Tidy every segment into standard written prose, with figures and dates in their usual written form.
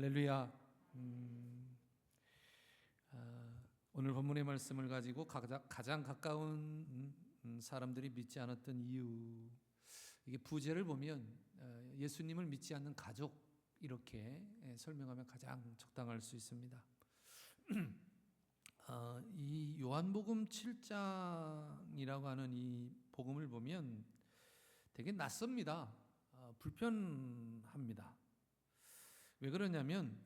할렐루야. 오늘 본문의 말씀을 가지고 가장 가까운 사람들이 믿지 않았던 이유, 이게 부제를 보면 예수님을 믿지 않는 가족, 이렇게 설명하면 가장 적당할 수 있습니다. 이 요한복음 7장이라고 하는 이 복음을 보면 되게 낯섭니다. 불편합니다. 왜 그러냐면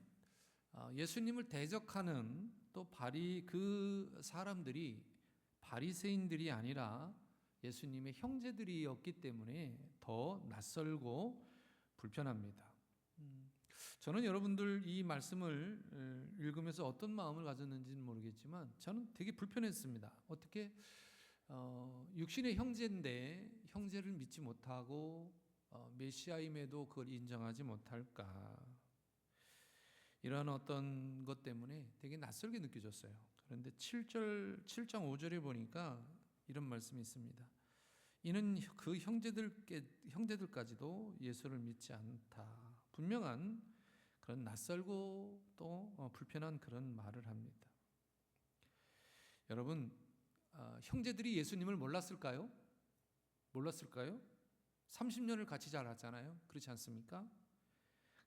예수님을 대적하는 또 그 사람들이 바리새인들이 아니라 예수님의 형제들이었기 때문에 더 낯설고 불편합니다. 저는 여러분들 이 말씀을 읽으면서 어떤 마음을 가졌는지는 모르겠지만 저는 되게 불편했습니다. 어떻게 육신의 형제인데 형제를 믿지 못하고 메시아임에도 그걸 인정하지 못할까? 이런 어떤 것 때문에 되게 낯설게 느껴졌어요. 그런데 7장 5절에 보니까 이런 말씀이 있습니다. 이는 그 형제들까지도 예수를 믿지 않다. 분명한 그런 낯설고 또 불편한 그런 말을 합니다. 여러분, 형제들이 예수님을 몰랐을까요? 30년을 같이 자랐잖아요. 그렇지 않습니까?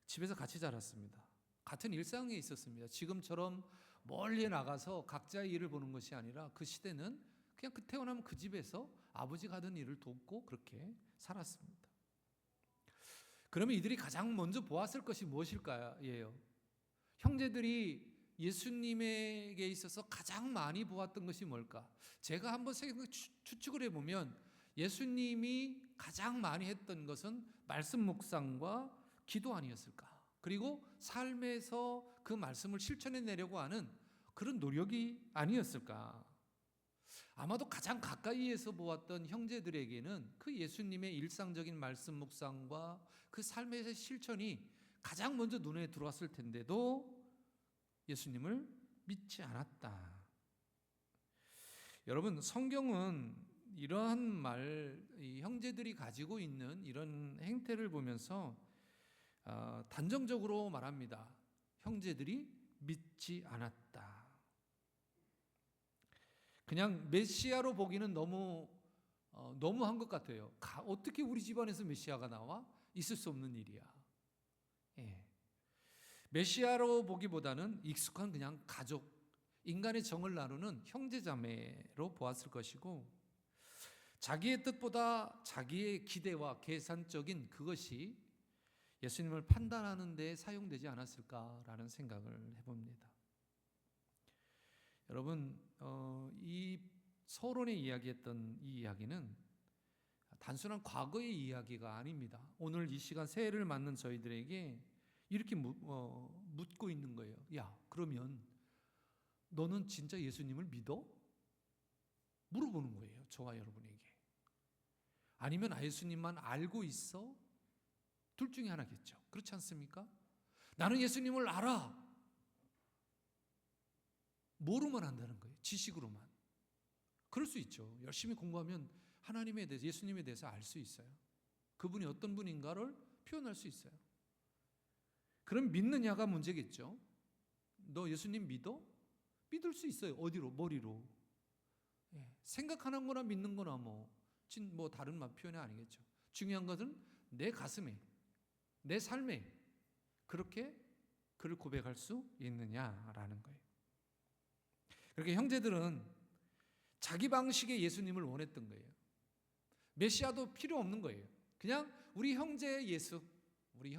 집에서 같이 자랐습니다. 같은 일상에 있었습니다. 지금처럼 멀리 나가서 각자의 일을 보는 것이 아니라 그 시대는 그냥 태어나면 그 집에서 아버지가 하던 일을 돕고 그렇게 살았습니다. 그러면 이들이 가장 먼저 보았을 것이 무엇일까요? 형제들이 예수님에게 있어서 가장 많이 보았던 것이 뭘까? 제가 한번 추측을 해보면 예수님이 가장 많이 했던 것은 말씀 묵상과 기도 아니었을까? 그리고 삶에서 그 말씀을 실천해내려고 하는 그런 노력이 아니었을까? 아마도 가장 가까이에서 보았던 형제들에게는 그 예수님의 일상적인 말씀 묵상과 그 삶의 실천이 가장 먼저 눈에 들어왔을 텐데도 예수님을 믿지 않았다. 여러분, 성경은 이러한 형제들이 가지고 있는 이런 행태를 보면서 단정적으로 말합니다. 형제들이 믿지 않았다. 그냥 메시아로 보기는 너무한 것 같아요. 어떻게 우리 집안에서 메시아가 나와? 있을 수 없는 일이야. 메시아로 보기보다는 익숙한 그냥 가족, 인간의 정을 나누는 형제자매로 보았을 것이고, 자기의 뜻보다 자기의 기대와 계산적인 그것이 예수님을 판단하는 데 사용되지 않았을까라는 생각을 해봅니다. 여러분, 이 서론에 이야기했던 이 이야기는 단순한 과거의 이야기가 아닙니다. 오늘 이 시간 새해를 맞는 저희들에게 이렇게 묻고 있는 거예요. 야, 그러면 너는 진짜 예수님을 믿어? 물어보는 거예요. 저와 여러분에게. 아니면 예수님만 알고 있어? 둘 중에 하나겠죠. 그렇지 않습니까? 나는 예수님을 알아. 뭐로만 안다는 거예요? 지식으로만. 그럴 수 있죠. 열심히 공부하면 하나님에 대해서, 예수님에 대해서 알 수 있어요. 그분이 어떤 분인가를 표현할 수 있어요. 그럼 믿느냐가 문제겠죠. 너 예수님 믿어? 믿을 수 있어요. 어디로? 머리로. 생각하는 거나 믿는 거나 다른 표현이 아니겠죠. 중요한 것은 내 가슴에, 내 삶에 그렇게 그를 고백할 수 있느냐라는 거예요. 그렇게 형제들은 자기 방식의 예수님을 원했던 거예요. 메시아도 필요 없는 거예요. 그냥 우리 형제의 예수, 우리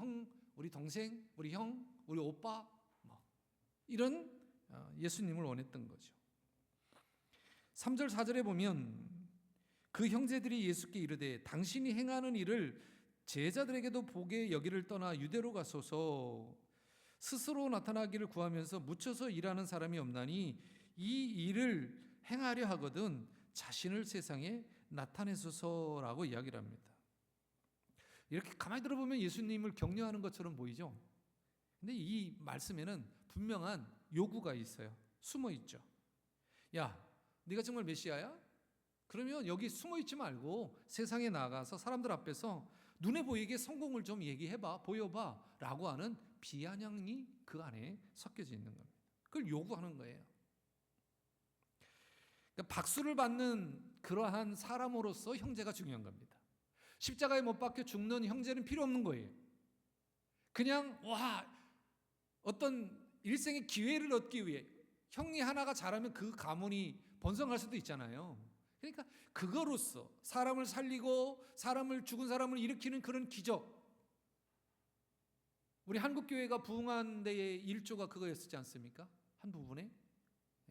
동생, 우리 형, 우리 오빠, 이런 예수님을 원했던 거죠. 3절 4절에 보면 그 형제들이 예수께 이르되 당신이 행하는 일을 제자들에게도 보게 여기를 떠나 유대로 가소서. 스스로 나타나기를 구하면서 묻혀서 일하는 사람이 없나니 이 일을 행하려 하거든 자신을 세상에 나타내소서라고 이야기를 합니다. 이렇게 가만히 들어보면 예수님을 격려하는 것처럼 보이죠. 근데 이 말씀에는 분명한 요구가 있어요. 숨어 있죠. 야, 네가 정말 메시아야? 그러면 여기 숨어 있지 말고 세상에 나가서 사람들 앞에서 눈에 보이게 성공을 좀 얘기해봐, 보여봐 라고 하는 비아냥이 그 안에 섞여져 있는 겁니다. 그걸 요구하는 거예요. 그러니까 박수를 받는 그러한 사람으로서 형제가 중요한 겁니다. 십자가에 못 박혀 죽는 형제는 필요 없는 거예요. 그냥 어떤 일생의 기회를 얻기 위해 형이 하나가 잘하면 그 가문이 번성할 수도 있잖아요. 그러니까 그거로서 사람을 살리고 죽은 사람을 일으키는 그런 기적. 우리 한국교회가 부흥한 데의 일조가 그거였지 않습니까? 한 부분에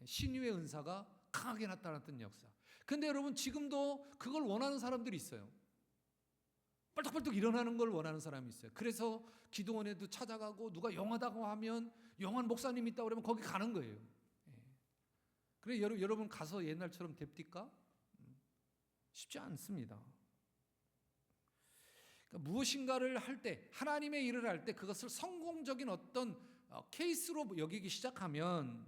신유의 은사가 강하게 나타났던 역사. 근데 여러분 지금도 그걸 원하는 사람들이 있어요. 뻘떡뻘떡 일어나는 걸 원하는 사람이 있어요. 그래서 기도원에도 찾아가고 누가 영하다고 하면 영한 목사님 있다고 그러면 거기 가는 거예요. 그래 여러분 가서 옛날처럼 됩니까? 쉽지 않습니다. 그러니까 무엇인가를 할 때, 하나님의 일을 할 때 그것을 성공적인 어떤 케이스로 여기기 시작하면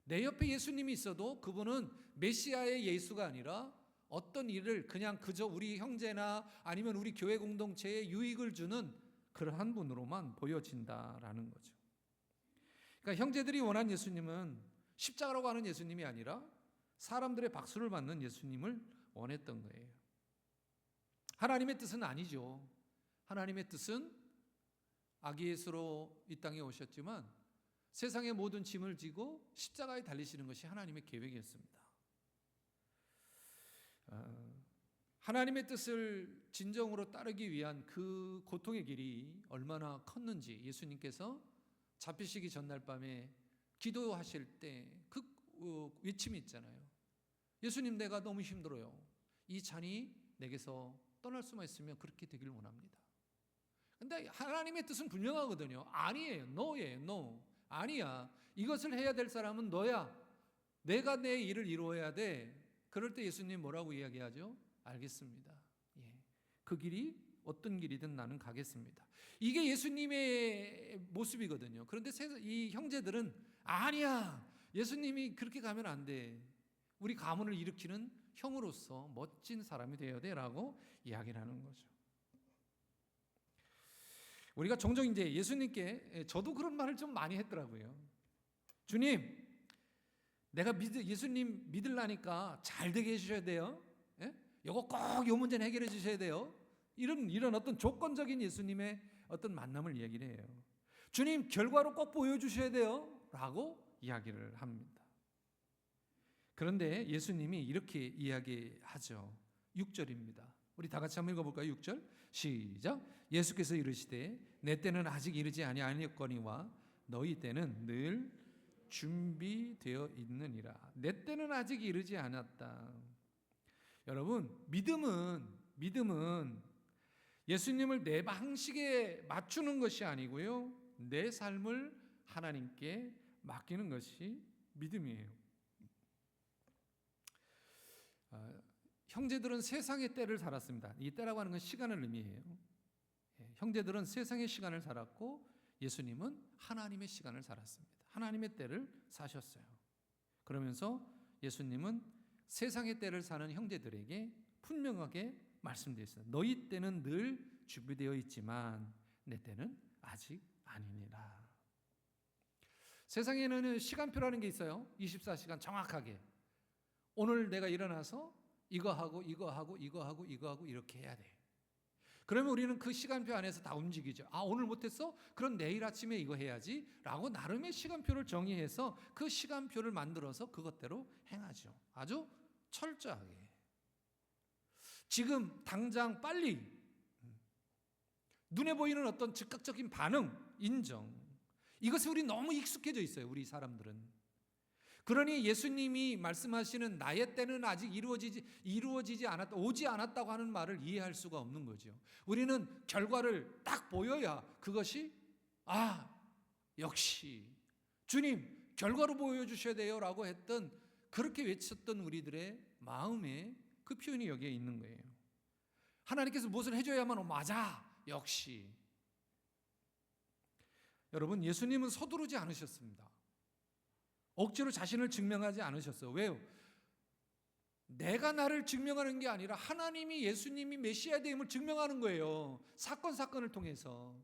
내 옆에 예수님이 있어도 그분은 메시아의 예수가 아니라 어떤 일을 그냥 그저 우리 형제나 아니면 우리 교회 공동체에 유익을 주는 그러한 분으로만 보여진다라는 거죠. 그러니까 형제들이 원한 예수님은 십자가라고 하는 예수님이 아니라 사람들의 박수를 받는 예수님을 원했던 거예요. 하나님의 뜻은 아니죠. 하나님의 뜻은 아기 예수로 이 땅에 오셨지만 세상의 모든 짐을 지고 십자가에 달리시는 것이 하나님의 계획이었습니다. 하나님의 뜻을 진정으로 따르기 위한 그 고통의 길이 얼마나 컸는지 예수님께서 잡히시기 전날 밤에 기도하실 때 그 외침이 있잖아요. 예수님, 내가 너무 힘들어요. 이 잔이 내게서 떠날 수만 있으면 그렇게 되길 원합니다. 근데 하나님의 뜻은 분명하거든요. 아니에요. no예요. no. 아니야. 이것을 해야 될 사람은 너야. 내가 내 일을 이루어야 돼. 그럴 때 예수님 뭐라고 이야기하죠? 알겠습니다. 그 길이 어떤 길이든 나는 가겠습니다. 이게 예수님의 모습이거든요. 그런데 이 형제들은 아니야. 예수님이 그렇게 가면 안 돼. 우리 가문을 일으키는 형으로서 멋진 사람이 되어야 돼라고 이야기를 하는 거죠. 우리가 종종 이제 예수님께 저도 그런 말을 좀 많이 했더라고요. 주님, 내가 예수님 믿으려니까 잘 되게 해주셔야 돼요. 이거 꼭 요 문제는 해결해 주셔야 돼요. 이런 어떤 조건적인 예수님의 어떤 만남을 이야기를 해요. 주님, 결과로 꼭 보여주셔야 돼요. 라고 이야기를 합니다. 그런데 예수님이 이렇게 이야기하죠. 6절입니다. 우리 다 같이 한번 읽어볼까요? 6절 시작. 예수께서 이르시되 내 때는 아직 이르지 아니하였거니와 너희 때는 늘 준비되어 있느니라. 내 때는 아직 이르지 않았다. 여러분, 믿음은 예수님을 내 방식에 맞추는 것이 아니고요, 내 삶을 하나님께 맡기는 것이 믿음이에요. 형제들은 세상의 때를 살았습니다. 이 때라고 하는 건 시간을 의미해요. 형제들은 세상의 시간을 살았고 예수님은 하나님의 시간을 살았습니다. 하나님의 때를 사셨어요. 그러면서 예수님은 세상의 때를 사는 형제들에게 분명하게 말씀드렸어요. 너희 때는 늘 준비되어 있지만 내 때는 아직 아니니라. 세상에는 시간표라는 게 있어요. 24시간 정확하게. 오늘 내가 일어나서 이거 하고 이렇게 해야 돼. 그러면 우리는 그 시간표 안에서 다 움직이죠. 오늘 못했어? 그럼 내일 아침에 이거 해야지 라고 나름의 시간표를 정의해서 그 시간표를 만들어서 그것대로 행하죠. 아주 철저하게. 지금 당장 빨리 눈에 보이는 어떤 즉각적인 반응, 인정. 이것에 우리 너무 익숙해져 있어요. 우리 사람들은. 그러니 예수님이 말씀하시는 나의 때는 아직 이루어지지 않았다, 오지 않았다고 하는 말을 이해할 수가 없는 거죠. 우리는 결과를 딱 보여야 그것이 역시 주님 결과로 보여주셔야 돼요 라고 했던, 그렇게 외쳤던 우리들의 마음에 그 표현이 여기에 있는 거예요. 하나님께서 무엇을 해줘야만 맞아, 역시. 여러분, 예수님은 서두르지 않으셨습니다. 억지로 자신을 증명하지 않으셨어요. 왜요? 내가 나를 증명하는 게 아니라 하나님이 예수님이 메시아됨을 증명하는 거예요. 사건을 통해서.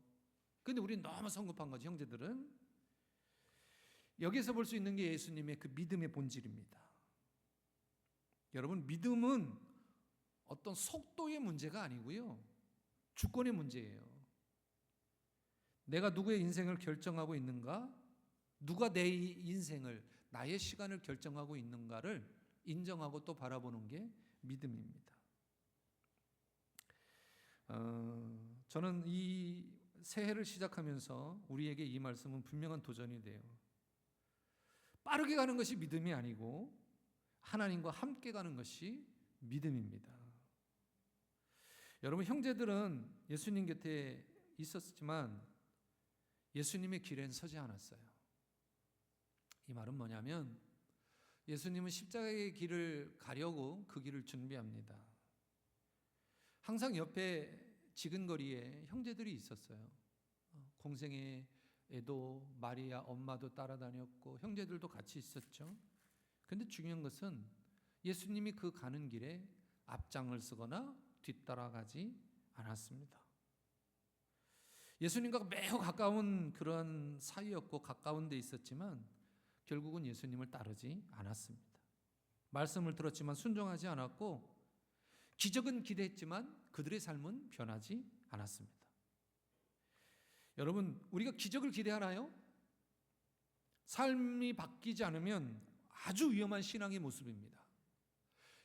근데 우리는 너무 성급한 거지, 형제들은. 여기서 볼 수 있는 게 예수님의 그 믿음의 본질입니다. 여러분, 믿음은 어떤 속도의 문제가 아니고요, 주권의 문제예요. 내가 누구의 인생을 결정하고 있는가, 누가 내 인생을, 나의 시간을 결정하고 있는가를 인정하고 또 바라보는 게 믿음입니다. 저는 이 새해를 시작하면서 우리에게 이 말씀은 분명한 도전이 돼요. 빠르게 가는 것이 믿음이 아니고 하나님과 함께 가는 것이 믿음입니다. 여러분, 형제들은 예수님 곁에 있었지만 예수님의 길엔 서지 않았어요. 이 말은 뭐냐면 예수님은 십자가의 길을 가려고 그 길을 준비합니다. 항상 옆에 지근거리에 형제들이 있었어요. 공생애에도 마리아 엄마도 따라다녔고 형제들도 같이 있었죠. 그런데 중요한 것은 예수님이 그 가는 길에 앞장을 서거나 뒤따라가지 않았습니다. 예수님과 매우 가까운 그런 사이였고 가까운 데 있었지만 결국은 예수님을 따르지 않았습니다. 말씀을 들었지만 순종하지 않았고 기적은 기대했지만 그들의 삶은 변하지 않았습니다. 여러분, 우리가 기적을 기대하나요? 삶이 바뀌지 않으면 아주 위험한 신앙의 모습입니다.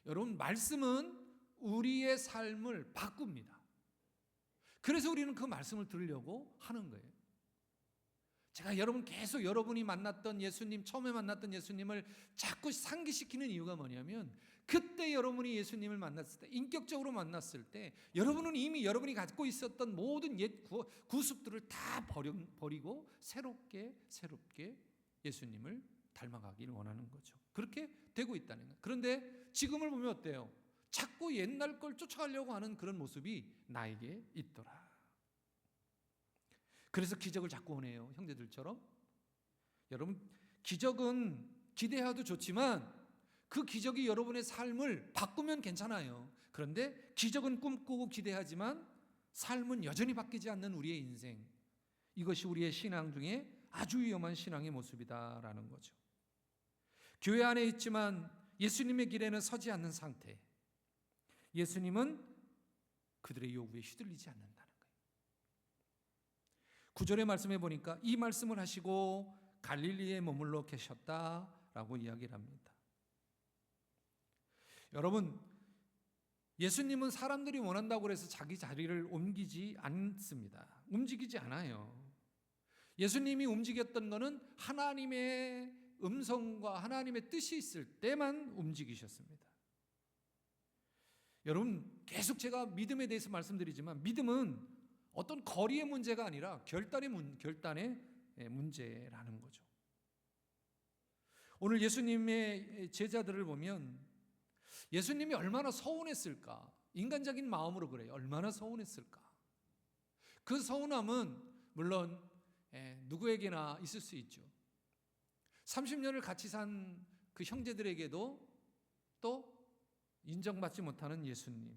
여러분, 말씀은 우리의 삶을 바꿉니다. 그래서 우리는 그 말씀을 들으려고 하는 거예요. 제가 계속 여러분이 만났던 예수님, 처음에 만났던 예수님을 자꾸 상기시키는 이유가 뭐냐면 그때 여러분이 예수님을 만났을 때, 인격적으로 만났을 때 여러분은 이미 여러분이 갖고 있었던 모든 옛 구습들을 다 버리고 새롭게 예수님을 닮아가기를 원하는 거죠. 그렇게 되고 있다는 거예요. 그런데 지금을 보면 어때요? 자꾸 옛날 걸 쫓아가려고 하는 그런 모습이 나에게 있더라. 그래서 기적을 자꾸 원해요, 형제들처럼. 여러분, 기적은 기대해도 좋지만 그 기적이 여러분의 삶을 바꾸면 괜찮아요. 그런데 기적은 꿈꾸고 기대하지만 삶은 여전히 바뀌지 않는 우리의 인생, 이것이 우리의 신앙 중에 아주 위험한 신앙의 모습이다라는 거죠. 교회 안에 있지만 예수님의 길에는 서지 않는 상태, 예수님은 그들의 요구에 휘둘리지 않는다는 거예요. 9절의 말씀에 보니까 이 말씀을 하시고 갈릴리에 머물러 계셨다라고 이야기를 합니다. 여러분, 예수님은 사람들이 원한다고 해서 자기 자리를 옮기지 않습니다. 움직이지 않아요. 예수님이 움직였던 것은 하나님의 음성과 하나님의 뜻이 있을 때만 움직이셨습니다. 여러분, 계속 제가 믿음에 대해서 말씀드리지만 믿음은 어떤 거리의 문제가 아니라 결단의 문제라는 거죠. 오늘 예수님의 제자들을 보면 예수님이 얼마나 서운했을까? 인간적인 마음으로 그래요. 얼마나 서운했을까? 그 서운함은 물론 누구에게나 있을 수 있죠. 30년을 같이 산 그 형제들에게도 또 인정받지 못하는 예수님,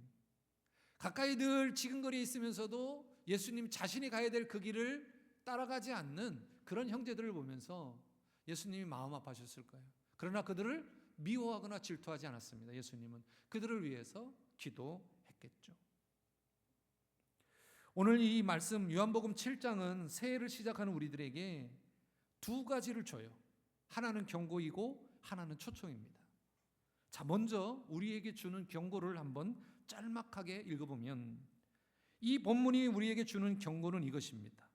가까이 늘 지근거리에 있으면서도 예수님 자신이 가야 될 그 길을 따라가지 않는 그런 형제들을 보면서 예수님이 마음 아파하셨을 거예요. 그러나 그들을 미워하거나 질투하지 않았습니다. 예수님은 그들을 위해서 기도했겠죠. 오늘 이 말씀 요한복음 7장은 새해를 시작하는 우리들에게 두 가지를 줘요. 하나는 경고이고 하나는 초청입니다. 자, 먼저 우리에게 주는 경고를 한번 짤막하게 읽어보면 이 본문이 우리에게 주는 경고는 이것입니다.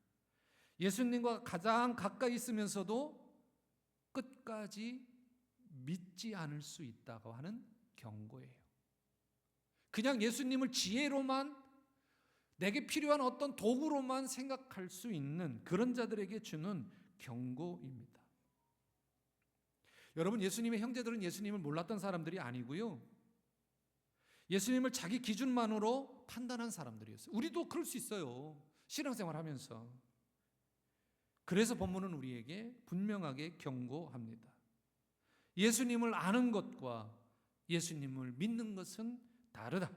예수님과 가장 가까이 있으면서도 끝까지 믿지 않을 수 있다고 하는 경고예요. 그냥 예수님을 지혜로만, 내게 필요한 어떤 도구로만 생각할 수 있는 그런 자들에게 주는 경고입니다. 여러분, 예수님의 형제들은 예수님을 몰랐던 사람들이 아니고요, 예수님을 자기 기준만으로 판단한 사람들이었어요. 우리도 그럴 수 있어요, 신앙생활 하면서. 그래서 본문은 우리에게 분명하게 경고합니다. 예수님을 아는 것과 예수님을 믿는 것은 다르다.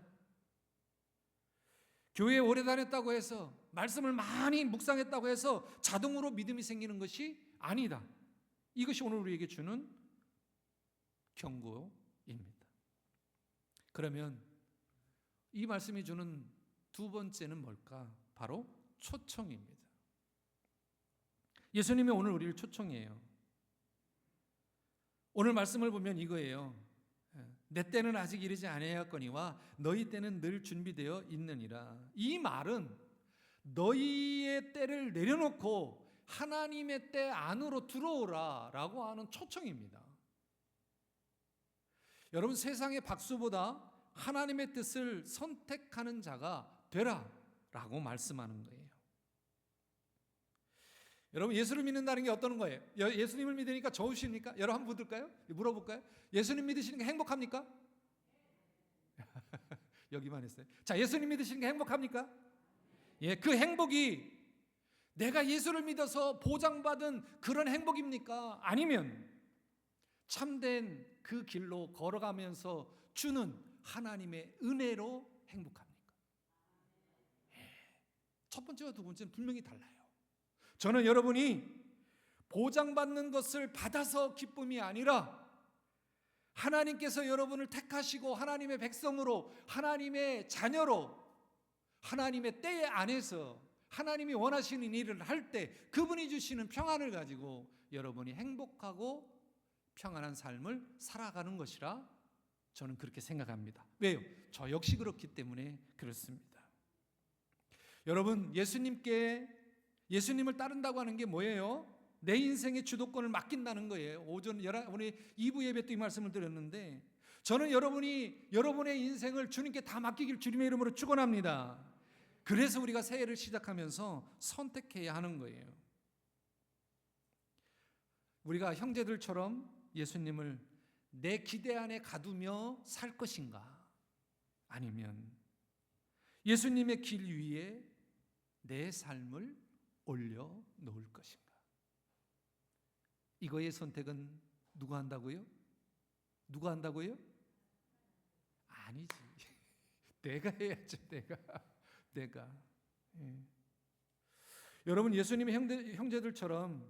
교회에 오래 다녔다고 해서, 말씀을 많이 묵상했다고 해서 자동으로 믿음이 생기는 것이 아니다. 이것이 오늘 우리에게 주는 경고입니다. 그러면 이 말씀이 주는 두 번째는 뭘까? 바로 초청입니다. 예수님이 오늘 우리를 초청해요. 오늘 말씀을 보면 이거예요. 내 때는 아직 이르지 아니하였거니와 너희 때는 늘 준비되어 있느니라. 이 말은 너희의 때를 내려놓고 하나님의 때 안으로 들어오라 라고 하는 초청입니다. 여러분, 세상의 박수보다 하나님의 뜻을 선택하는 자가 되라 라고 말씀하는 거예요. 여러분, 예수를 믿는다는 게 어떤 거예요? 예수님을 믿으니까 좋으십니까? 여러분 한번 묻을까요? 물어볼까요? 예수님 믿으시는 게 행복합니까? 여기만 했어요. 자, 예수님 믿으시는 게 행복합니까? 예, 그 행복이 내가 예수를 믿어서 보장받은 그런 행복입니까? 아니면 참된 그 길로 걸어가면서 주는 하나님의 은혜로 행복합니까? 예, 첫 번째와 두 번째는 분명히 달라요. 저는 여러분이 보장받는 것을 받아서 기쁨이 아니라 하나님께서 여러분을 택하시고 하나님의 백성으로, 하나님의 자녀로, 하나님의 때 안에서 하나님이 원하시는 일을 할 때 그분이 주시는 평안을 가지고 여러분이 행복하고 평안한 삶을 살아가는 것이라 저는 그렇게 생각합니다. 왜요? 저 역시 그렇기 때문에 그렇습니다. 여러분, 예수님을 따른다고 하는 게 뭐예요? 내 인생의 주도권을 맡긴다는 거예요. 오늘 2부 예배 때 이 말씀을 드렸는데, 저는 여러분의 인생을 주님께 다 맡기길 주님의 이름으로 축원합니다. 그래서 우리가 새해를 시작하면서 선택해야 하는 거예요. 우리가 형제들처럼 예수님을 내 기대 안에 가두며 살 것인가? 아니면 예수님의 길 위에 내 삶을 올려놓을 것인가? 이거의 선택은 누가 한다고요? 누가 한다고요? 아니지. 내가 해야죠. 내가. 예. 여러분, 예수님의 형제들처럼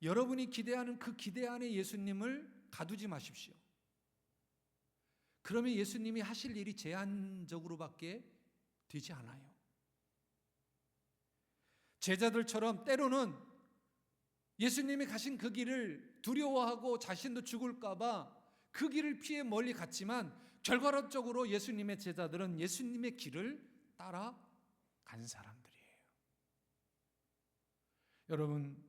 여러분이 기대하는 그 기대 안에 예수님을 가두지 마십시오. 그러면 예수님이 하실 일이 제한적으로밖에 되지 않아요. 제자들처럼 때로는 예수님이 가신 그 길을 두려워하고 자신도 죽을까 봐 그 길을 피해 멀리 갔지만 결과론적으로 예수님의 제자들은 예수님의 길을 따라간 사람들이에요. 여러분,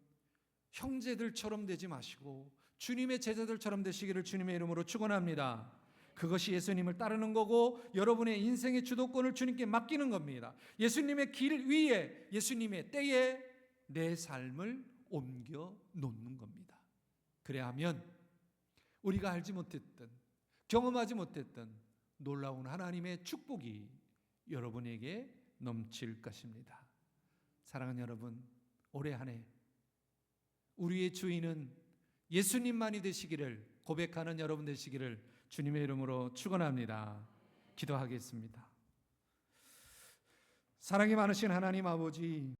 형제들처럼 되지 마시고 주님의 제자들처럼 되시기를 주님의 이름으로 축원합니다. 그것이 예수님을 따르는 거고 여러분의 인생의 주도권을 주님께 맡기는 겁니다. 예수님의 길 위에, 예수님의 때에 내 삶을 옮겨 놓는 겁니다. 그래야 하면 우리가 알지 못했던, 경험하지 못했던 놀라운 하나님의 축복이 여러분에게 넘칠 것입니다. 사랑하는 여러분, 올해 한 해 우리의 주인은 예수님만이 되시기를 고백하는 여러분 되시기를 주님의 이름으로 축원합니다. 기도하겠습니다. 사랑이 많으신 하나님 아버지,